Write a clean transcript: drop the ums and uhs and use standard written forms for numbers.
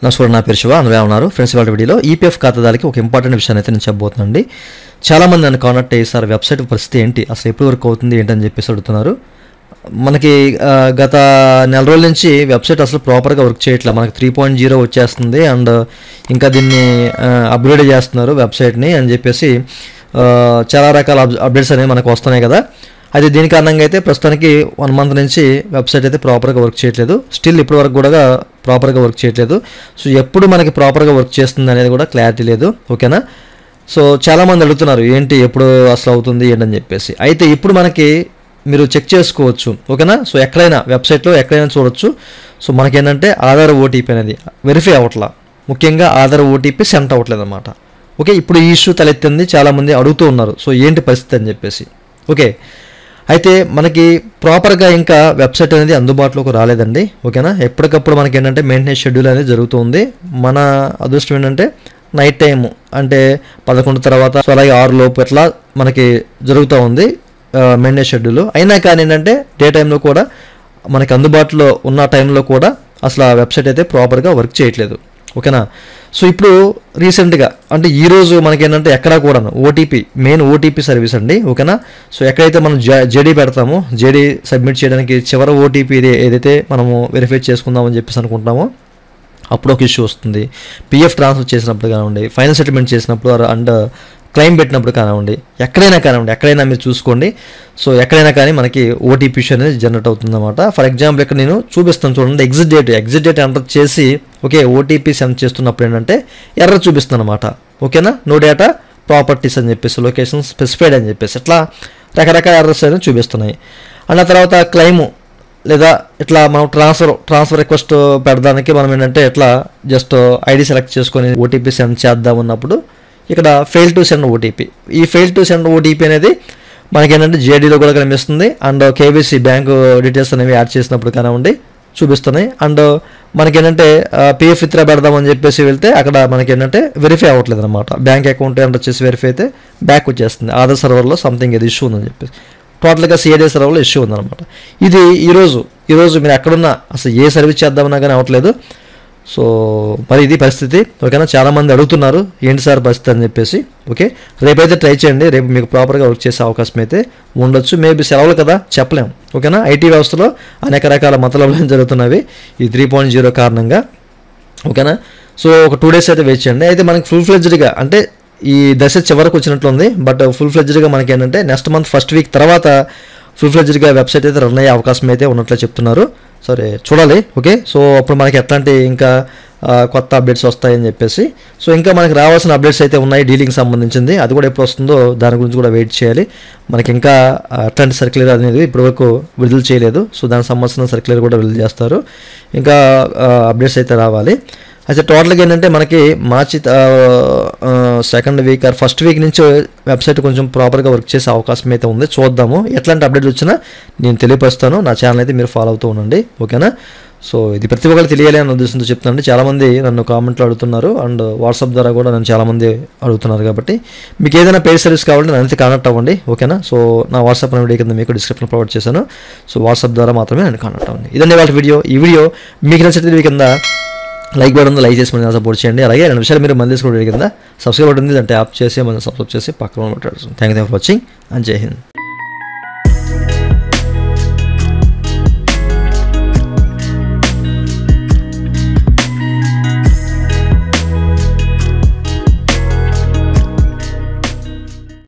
నమస్కారం, నా పేరు శివ. అందరూ ఉన్నారు ఫ్రెండ్స్. ఇవాళ వీడియోలో ఈపీఎఫ్ ఖాతాదారులకి ఒక ఇంపార్టెంట్ విషయాన్ని అయితే నేను చెప్పబోతున్నానండి. చాలామంది నన్ను కాంటాక్ట్ అయ్యేసారు, వెబ్సైట్ పరిస్థితి ఏంటి, అసలు ఎప్పటి వరకు అవుతుంది ఏంటని చెప్పేసి అడుగుతున్నారు. మనకి గత నెల రోజుల నుంచి వెబ్సైట్ అసలు ప్రాపర్గా వర్క్ చేయట్లేదు. మనకి 3.0 వచ్చేస్తుంది అండ్ ఇంకా దీన్ని అప్గ్రేడ్ చేస్తున్నారు వెబ్సైట్ని అని చెప్పేసి చాలా రకాల అప్డేట్స్ అనేవి మనకు వస్తున్నాయి కదా. అయితే దీని కారణంగా అయితే ప్రస్తుతానికి 1 మంత్ నుంచి వెబ్సైట్ అయితే ప్రాపర్గా వర్క్ చేయట్లేదు. స్టిల్ ఇప్పటి వరకు కూడా ప్రాపర్గా వర్క్ చేయట్లేదు. సో ఎప్పుడు మనకి ప్రాపర్గా వర్క్ చేస్తుంది అనేది కూడా క్లారిటీ లేదు. ఓకేనా. సో చాలామంది అడుగుతున్నారు ఏంటి ఎప్పుడు అసలు అవుతుంది ఏంటని చెప్పేసి. అయితే ఇప్పుడు మనకి మీరు చెక్ చేసుకోవచ్చు. ఓకేనా. సో ఎక్కడైనా వెబ్సైట్లో ఎక్కడైనా చూడొచ్చు. సో మనకేంటంటే ఆధార్ ఓటీపీ అనేది వెరిఫై అవ్వట్లా, ముఖ్యంగా ఆధార్ ఓటీపీ సెండ్ అవ్వట్లేదు అనమాట. ఓకే. ఇప్పుడు ఈ ఇష్యూ తలెత్తింది, చాలామంది అడుగుతూ ఉన్నారు సో ఏంటి పరిస్థితి అని చెప్పేసి. ఓకే. అయితే మనకి ప్రాపర్గా ఇంకా వెబ్సైట్ అనేది అందుబాటులోకి రాలేదండి. ఓకేనా. ఎప్పటికప్పుడు మనకి ఏంటంటే మెయింటెనెన్స్ షెడ్యూల్ అనేది జరుగుతుంది. మన అదృష్టం ఏంటంటే నైట్ టైం అంటే 11 తర్వాత సో అలాగే 6 లోపు ఇట్లా మనకి జరుగుతూ ఉంది మెయింటెనెన్స్ షెడ్యూల్. అయినా కానీ ఏంటంటే డే టైంలో కూడా మనకి అందుబాటులో ఉన్న టైంలో కూడా అసలు ఆ వెబ్సైట్ అయితే ప్రాపర్గా వర్క్ చేయట్లేదు. ఓకేనా. సో ఇప్పుడు రీసెంట్గా అంటే ఈరోజు మనకి ఏంటంటే ఎక్కడా కూడా ఓటీపీ మెయిన్ ఓటీపీ సర్వీస్ అండి. ఓకేనా. సో ఎక్కడైతే మనం జేడీ పెడతామో జేడీ సబ్మిట్ చేయడానికి చివరి ఓటీపీ ఏదైతే మనము వెరిఫై చేసుకుందామని చెప్పేసి అనుకుంటామో అప్పుడు ఒక ఇష్యూ వస్తుంది. పిఎఫ్ ట్రాన్స్ఫర్ చేసినప్పుడు కానివ్వండి, ఫైనల్ సెటిల్మెంట్ చేసినప్పుడు అండ్ క్లెయిమ్ పెట్టినప్పుడు కానివ్వండి, ఎక్కడైనా మీరు చూసుకోండి. సో ఎక్కడైనా కానీ మనకి ఓటీపీ ఇష్యూ అనేది జనరేట్ అవుతుందన్నమాట. ఫర్ ఎగ్జాంపుల్ ఇక్కడ నేను చూపిస్తాను చూడండి. ఎగ్జిట్ డేట్ ఎంటర్ చేసి ఓకే ఓటీపీ సెండ్ చేస్తున్నప్పుడు ఏంటంటే ఎర్రర్ చూపిస్తుంది అనమాట. ఓకేనా. నో డేటా ప్రాపర్టీస్ అని చెప్పేసి, లొకేషన్ స్పెసిఫైడ్ అని చెప్పేసి ఇట్లా రకరకాల ఎర్రర్స్ అనేవి చూపిస్తున్నాయి. అండ్ ఆ తర్వాత క్లెయిము లేదా ఇట్లా మనం ట్రాన్స్ఫర్ రిక్వెస్ట్ పెడడానికి మనం ఏంటంటే ఇట్లా జస్ట్ ఐడి సెలెక్ట్ చేసుకొని ఓటీపీ సెండ్ చేద్దాం అన్నప్పుడు ఇక్కడ ఫెయిల్ టు సెండ్ ఓటీపీ. ఈ ఫెయిల్ టు సెండ్ ఓటీపీ అనేది మనకేంటంటే జేడీలో కూడా కనిపిస్తుంది అండ్ కేవైసీ బ్యాంకు డీటెయిల్స్ అనేవి యాడ్ చేసినప్పుడు కానివ్వండి చూపిస్తున్నాయి. అండ్ మనకేంటంటే పిఎఫ్ విత్డ్రా పెడదామని చెప్పేసి వెళ్తే అక్కడ మనకేంటంటే వెరిఫై అవ్వట్లేదు అనమాట. బ్యాంక్ అకౌంట్ ఎంటర్ చేసి వెరిఫై అయితే బ్యాక్ వచ్చేస్తుంది. ఆధార్ సర్వర్లో సంథింగ్ ఏది ఇష్యూ ఉందని చెప్పేసి టోటల్గా సిఐడి సర్వర్లో ఇష్యూ ఉందన్నమాట. ఇది ఈరోజు మీరు ఎక్కడున్నా అసలు ఏ సర్వీస్ చేద్దామన్నా కానీ అవ్వట్లేదు. సో మరి ఇది పరిస్థితి. ఓకేనా. చాలామంది అడుగుతున్నారు ఏంటి సార్ పరిస్థితి అని చెప్పేసి. ఓకే. రేపైతే ట్రై చేయండి, రేపు మీకు ప్రాపర్గా వర్క్ చేసే అవకాశం అయితే ఉండొచ్చు. మేబీ సెలవులు కదా చెప్పలేం. ఓకేనా. ఐటీ వ్యవస్థలో అనేక రకాల మతలబులు జరుగుతున్నవి ఈ 3.0 కారణంగా. ఓకేనా. సో ఒక 2 days అయితే వెయిట్ చేయండి. అయితే మనకి ఫుల్ ఫ్లెడ్జ్డ్గా అంటే ఈ దశ చివరకు వచ్చినట్లుంది. బట్ ఫుల్ ఫ్లెడ్జ్డ్గా మనకి ఏంటంటే నెక్స్ట్ మంత్ ఫస్ట్ వీక్ తర్వాత ఫుల్ ఫ్లెడ్జ్డ్గా వెబ్సైట్ అయితే రన్ అయ్యే అవకాశం అయితే ఉన్నట్లు చెప్తున్నారు. సరే చూడాలి. ఓకే. సో అప్పుడు మనకి ఎట్లాంటి ఇంకా కొత్త అప్డేట్స్ వస్తాయని చెప్పేసి. సో ఇంకా మనకి రావాల్సిన అప్డేట్స్ అయితే ఉన్నాయి డీలింగ్ సంబంధించింది. అది కూడా ఎప్పుడు వస్తుందో దాని గురించి కూడా వెయిట్ చేయాలి. మనకి ఇంకా అట్లాంటి సర్క్యులర్ అనేది ఇప్పటివరకు విడుదల చేయలేదు. సో దానికి సంబంధించిన సర్క్యులర్ కూడా విడుదల చేస్తారు. ఇంకా అప్డేట్స్ అయితే రావాలి. అయితే టోటల్గా ఏంటంటే మనకి మార్చి 2nd week or first week నుంచి వెబ్సైట్ కొంచెం ప్రాపర్గా వర్క్ చేసే అవకాశం అయితే ఉంది. చూద్దాము. ఎట్లాంటి అప్డేట్ వచ్చినా నేను తెలియపరుస్తాను. నా ఛానల్ అయితే మీరు ఫాలో అవుతూ ఉండండి. ఓకేనా. సో ఇది ప్రతి ఒక్కరికి తెలియాలి అనే ఉద్దేశంతో చెప్తానండి. చాలామంది నన్ను కామెంట్లో అడుగుతున్నారు అండ్ వాట్సాప్ ద్వారా కూడా నన్ను చాలామంది అడుగుతున్నారు. కాబట్టి మీకు ఏదైనా పెయిడ్ సర్వీస్ కావాలంటే నన్ను కాంటాక్ట్ అవ్వండి. ఓకేనా. సో నా వాట్సాప్ వీడియో కింద మీకు డిస్క్రిప్షన్ ప్రొవైడ్ చేశాను. సో వాట్సాప్ ద్వారా మాత్రమే నన్ను కాంటాక్ట్ అవ్వండి. ఇదండి వాళ్ళ వీడియో. ఈ వీడియో మీకు నచ్చితే వీడియో కింద లైక్ బటన్ ఉంది, లైక్ చేసి మన సపోర్ట్ చేయండి. అలాగే 2 విషయాలు మీరు మళ్ళీ తీసుకోవడం కింద సబ్స్క్రైబ్ బటన్ ఉంది, దాన్ని ట్యాప్ చేసి మనం సబ్స్క్రైబ్ చేసి పక్కన పెట్టారు. Thank you for watching and జై హింద్.